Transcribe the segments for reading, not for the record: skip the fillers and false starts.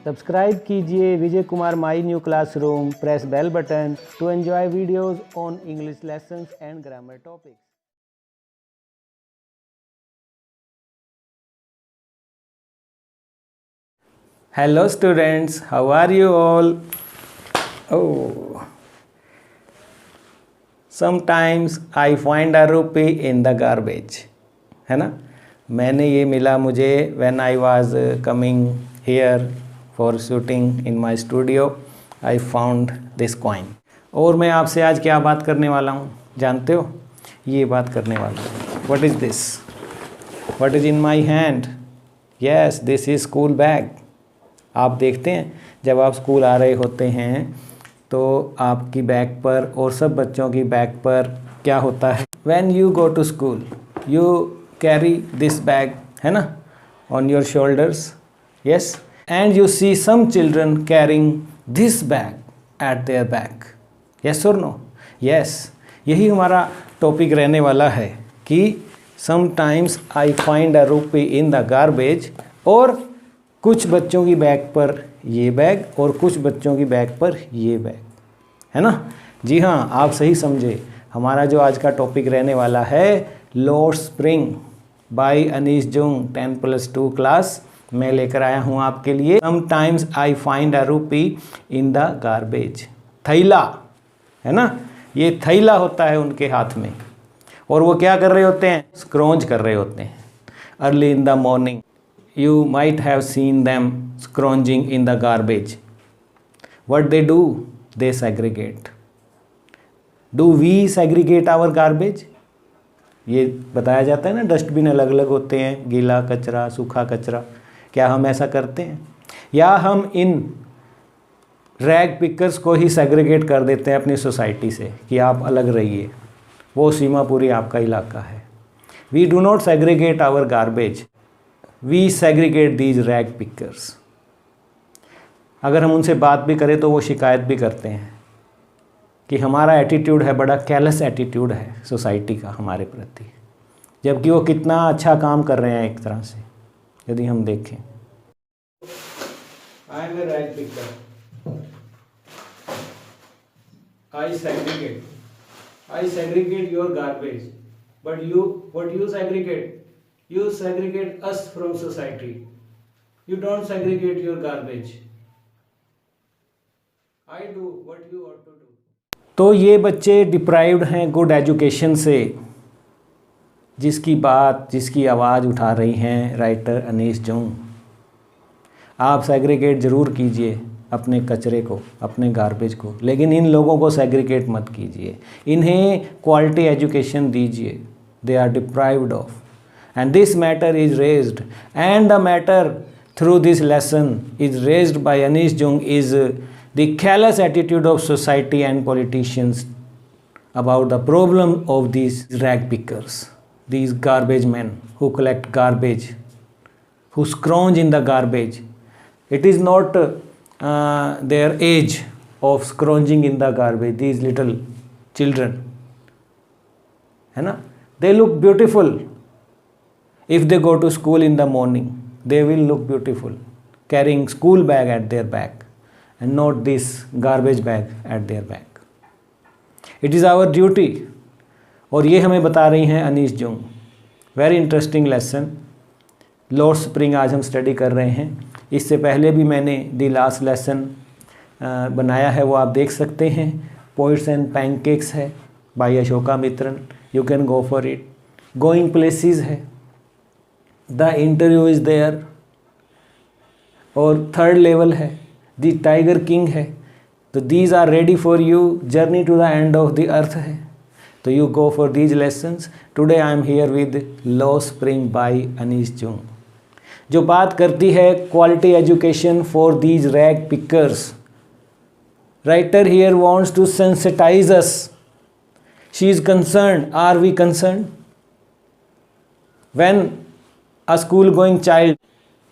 Subscribe कीजिए Vijay Kumar my new classroom, press bell button to enjoy videos on English lessons and grammar topics. Hello students, how are you all? Oh, sometimes I find a rupee in the garbage. है ना, मैंने ये मिला मुझे when I was coming here for shooting in my studio. I found this coin. और मैं आपसे आज क्या बात करने वाला हूँ जानते हो? ये बात करने वाला हूँ. What is this? What is in my hand? Yes, this is school bag. आप देखते हैं जब आप स्कूल आ रहे होते हैं तो आपकी बैग पर और सब बच्चों की बैग पर क्या होता है? When you go to school, you carry this bag, है ना, on your shoulders. Yes, and you see some children carrying this bag at their back. Yes or no? Yes. यही हमारा टॉपिक रहने वाला है कि sometimes I find a rupee in the garbage. और कुछ बच्चों की बैग पर ये बैग और कुछ बच्चों की बैग पर ये बैग, है ना? जी हाँ, आप सही समझे. हमारा जो आज का टॉपिक रहने वाला है lost spring by Anees Jung 10+2 class. मैं लेकर आया हूँ आपके लिए समटाइम्स आई फाइंड अ रूपी इन द गार्बेज. थैला, है ना, ये थैला होता है उनके हाथ में और वो क्या कर रहे होते हैं? स्क्रॉन्च कर रहे होते हैं. Early in the morning you might have seen them scrounging in the garbage. What they do? They segregate. Do we segregate our garbage? ये बताया जाता है ना, डस्टबिन अलग अलग होते हैं, गीला कचरा, सूखा कचरा. क्या हम ऐसा करते हैं? या हम इन रैग पिकर्स को ही सेग्रीगेट कर देते हैं अपनी सोसाइटी से कि आप अलग रहिए, वो सीमा पूरी आपका इलाका है. We do not segregate our garbage. We segregate these rag pickers. अगर हम उनसे बात भी करें तो वो शिकायत भी करते हैं कि हमारा एटीट्यूड है, बड़ा कैलस एटीट्यूड है सोसाइटी का हमारे प्रति, जबकि वो कितना अच्छा काम कर रहे हैं एक तरह से यदि हम देखें. I am a rag picker. I segregate your garbage. But what you segregate? You segregate us from society. You don't segregate your garbage. I do what you ought to do. तो ये बच्चे डिप्राइव्ड हैं good education से, जिसकी आवाज़ उठा रही हैं राइटर अनीश जुंग. आप सेग्रीगेट ज़रूर कीजिए अपने कचरे को, अपने गार्बेज को, लेकिन इन लोगों को सेग्रीगेट मत कीजिए. इन्हें क्वालिटी एजुकेशन दीजिए. They are deprived of. And this matter is raised, and the matter through this lesson is raised by Anish Jung is the callous attitude of society and politicians about the problem of these rag pickers, these garbage men who collect garbage, who scrounge in the garbage. It is not their age of scrounging in the garbage, these little children, है ना? They look beautiful. If they go to school in the morning, they will look beautiful, carrying school bag at their back and not this garbage bag at their back. It is our duty. और ये हमें बता रही हैं Anish Jung. Very interesting lesson. Lost spring आज हम study कर रहे हैं. इससे पहले भी मैंने दी लास्ट लेसन बनाया है, वो आप देख सकते हैं. पोइट्स एंड पैनकेक्स है by Asokamitran. You can go for it. Going places है. The interview is there. और थर्ड लेवल है द टाइगर किंग है. तो these are ready for you. Journey to the end of the earth है. तो you go for these lessons. Today I am here with lost spring by Anees Jung, जो बात करती है quality education for these rag pickers. Writer here wants to sensitize us. She is concern. Are we concern? When a school going child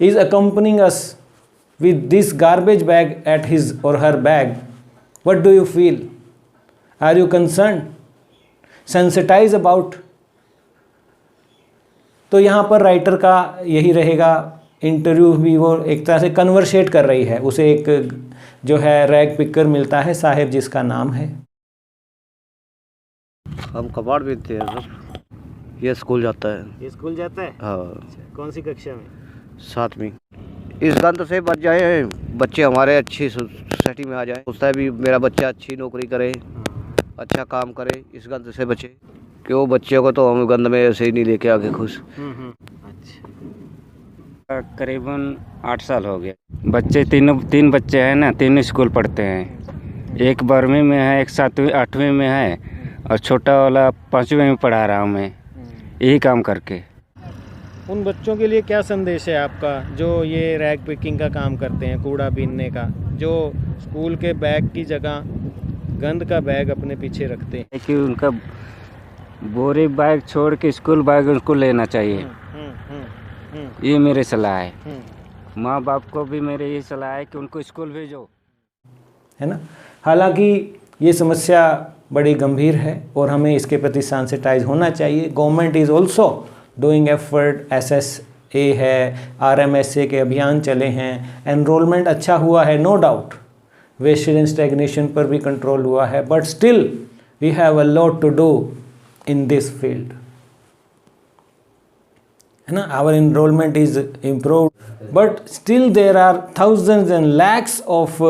is accompanying us with this garbage bag at his or her bag, what do you feel? Are you concerned? Sensitize about. तो यहाँ पर writer का यही रहेगा interview भी वो एक तरह से कन्वर्सेट कर रही है, उसे एक जो है रैग पिकर मिलता है साहिब जिसका नाम है। हम कबाड़ बेचते हैं सर। ये स्कूल जाता है। ये स्कूल जाता है? हाँ। कौन सी कक्षा में? 7वीं। इस गंद से बच जाए बच्चे हमारे, अच्छी सोसाइटी में आ जाए। सोचता है भी मेरा बच्चा अच्छी नौकरी करे, अच्छा काम करे, इस गंद से बचे। क्यों बच्चों को तो हम गंद में ऐसे ही नहीं लेके आगे खुश। अच्छा। करीबन 8 साल हो गया। बच्चे तीन बच्चे हैं ना, तीन स्कूल पढ़ते हैं। एक 12वीं में है, एक 7वीं 8वीं में है, और छोटा वाला 5वीं में पढ़ा रहा हूँ मैं, यही काम करके। उन बच्चों के लिए क्या संदेश है आपका जो ये रैग पिकिंग का काम करते हैं, कूड़ा बीनने का, जो स्कूल के बैग की जगह गंद का बैग अपने पीछे रखते हैं? कि उनका बोरी बैग छोड़ के स्कूल बैग उनको लेना चाहिए। ये मेरी सलाह है। माँ बाप को भी मेरी यही सलाह है कि उनको स्कूल भेजो, है ना। हालांकि ये समस्या बड़ी गंभीर है और हमें इसके प्रति सेंसिटाइज होना चाहिए। Government is also doing effort, SSA है, RMSA के अभियान चले हैं, एनरोलमेंट अच्छा हुआ है, नो डाउट। वेस्टेज स्टैग्नेशन पर भी कंट्रोल हुआ है, but still we have a lot to do in this field, है ना। Our enrolment is improved, but still there are thousands and lakhs of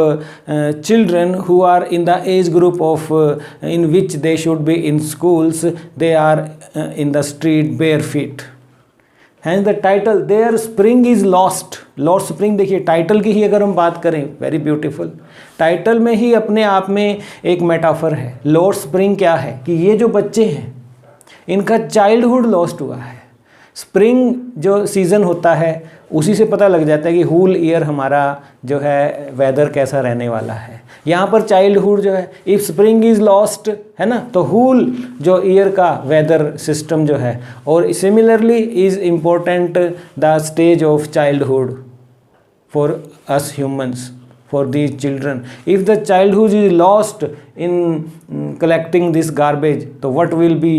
children who are in the age group of in which they should be in schools. They are in the street bare feet. Hence the title, their spring is lost. Lost spring, देखिए title की ही अगर हम बात करें, very beautiful. Title में ही अपने आप में एक मेटाफर है। लॉस्ट स्प्रिंग क्या है कि ये जो बच्चे हैं इनका चाइल्डहुड लॉस्ट हुआ है। स्प्रिंग जो सीज़न होता है उसी से पता लग जाता है कि होल ईयर हमारा जो है वेदर कैसा रहने वाला है। यहाँ पर चाइल्डहुड जो है, इफ़ स्प्रिंग इज़ लॉस्ट, है ना, तो होल जो ईयर का वेदर सिस्टम जो है। और similarly is important the stage of childhood for us humans, for these children. If the childhood is lost in collecting this garbage, तो what will be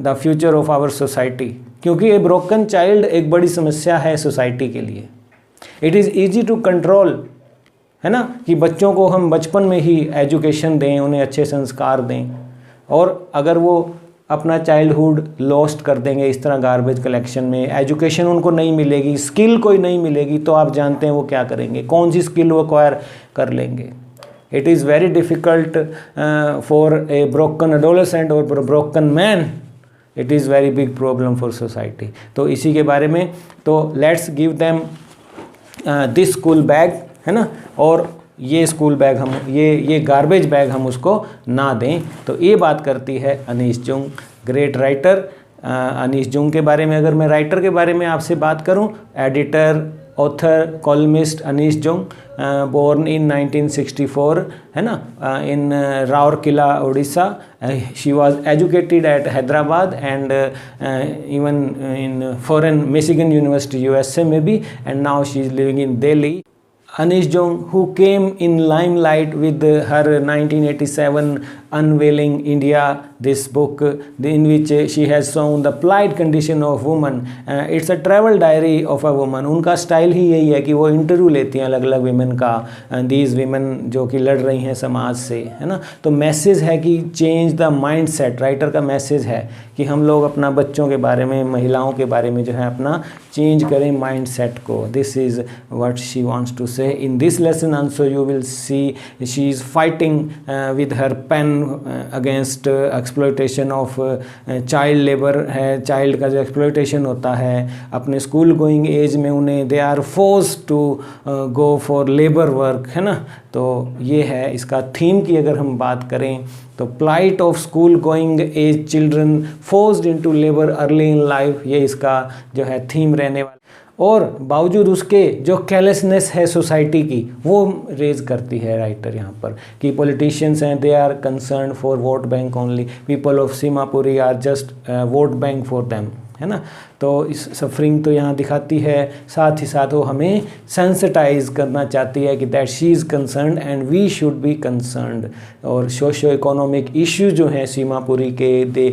the future of our society? क्योंकि ए broken child एक बड़ी समस्या है society के लिए। It is easy to control, है ना, कि बच्चों को हम बचपन में ही एजुकेशन दें, उन्हें अच्छे संस्कार दें, और अगर वो अपना चाइल्डहुड लॉस्ट कर देंगे इस तरह गार्बेज कलेक्शन में, एजुकेशन उनको नहीं मिलेगी, स्किल कोई नहीं मिलेगी, तो आप जानते हैं वो क्या करेंगे, कौन सी स्किल वो एक्वायर कर लेंगे। It is very difficult for a broken adolescent और broken man, it is very big problem for society. तो इसी के बारे में, तो let's give them this school bag, है ना, और ये स्कूल बैग हम ये गार्बेज बैग हम उसको ना दें। तो ये बात करती है Anish Jung, great writer. Anish Jung के बारे में अगर मैं राइटर के बारे में आपसे बात करूं, editor, author, columnist Anees Jung, born in 1964, है ना, in Rourkela Orissa. She was educated at Hyderabad and even in foreign Michigan University USA में भी, and now she is living in Delhi. Anish Jung, who came in limelight with her 1987 Unveiling India, this book in which she has shown the plight condition of women. It's a travel diary of a woman. उनका style ही यही है कि वो interview लेती हैं अलग अलग women का, दीज विमेन जो कि लड़ रही हैं समाज से, है ना। तो मैसेज है कि change the mind set. Writer का मैसेज है कि हम लोग अपना बच्चों के बारे में, महिलाओं के बारे में जो है अपना चेंज करें माइंड सेट को। This is what she wants to say. In this lesson also you will see she is fighting with her pen against exploitation of child labor है। child का जो exploitation होता है अपने school going age में उन्हें they are forced to go for labor work, है ना। तो ये है इसका थीम की अगर हम बात करें तो plight of school going age children forced into labor early in life, ये इसका जो है थीम रहने वाला। और बावजूद उसके जो केयरलेसनेस है सोसाइटी की वो रेज करती है राइटर यहाँ पर कि पॉलिटिशियंस हैं, they are concern for vote bank only, people of Seemapuri are just vote bank for them, है ना। तो इस सफरिंग तो यहाँ दिखाती है, साथ ही साथ वो हमें सेंसिटाइज करना चाहती है कि that she is concerned and we should be concerned. और सोशो इकोनॉमिक इश्यूज जो हैं सीमापुरी के, दे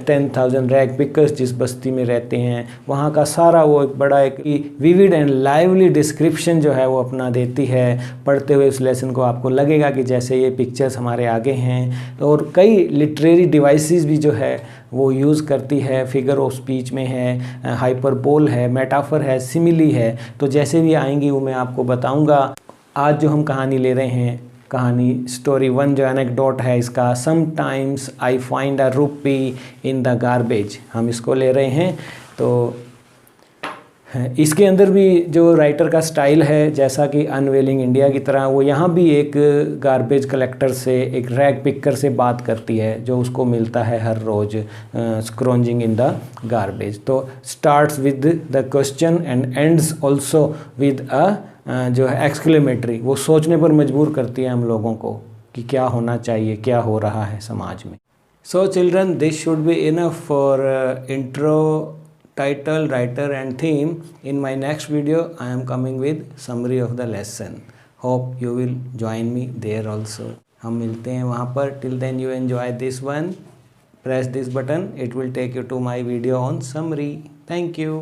10,000 रैग पिकर्स जिस बस्ती में रहते हैं वहाँ का सारा वो एक बड़ा एक विविड एंड लाइवली डिस्क्रिप्शन जो है वो अपना देती है। पढ़ते हुए इस लेसन को आपको लगेगा कि जैसे ये पिक्चर्स हमारे आगे हैं। और कई लिटरेरी डिवाइसेस भी जो है वो यूज़ करती है, फिगर ऑफ स्पीच में है, हाइपरबोल है, मेटाफर है, सिमिली है। तो जैसे भी आएंगी वो मैं आपको बताऊंगा। आज जो हम कहानी ले रहे हैं, कहानी स्टोरी 1 जो एनेक्डोट है इसका, समटाइम्स आई फाइंड अ रूपी इन द गार्बेज, हम इसको ले रहे हैं। तो इसके अंदर भी जो राइटर का स्टाइल है जैसा कि अनवेलिंग इंडिया की तरह, वो यहाँ भी एक गार्बेज कलेक्टर से, एक रैग पिकर से बात करती है जो उसको मिलता है हर रोज़ स्क्रॉन्जिंग इन द गार्बेज। तो starts with the question and ends also with a जो है एक्सक्लेमेटरी, वो सोचने पर मजबूर करती है हम लोगों को कि क्या होना चाहिए, क्या हो रहा है समाज में। So children, this should be enough for intro, title, writer and theme. In my next video I am coming with summary of the lesson. Hope you will join me there also. हम मिलते हैं वहाँ पर. Till then you enjoy this one. Press this button. It will take you to my video on summary. Thank you.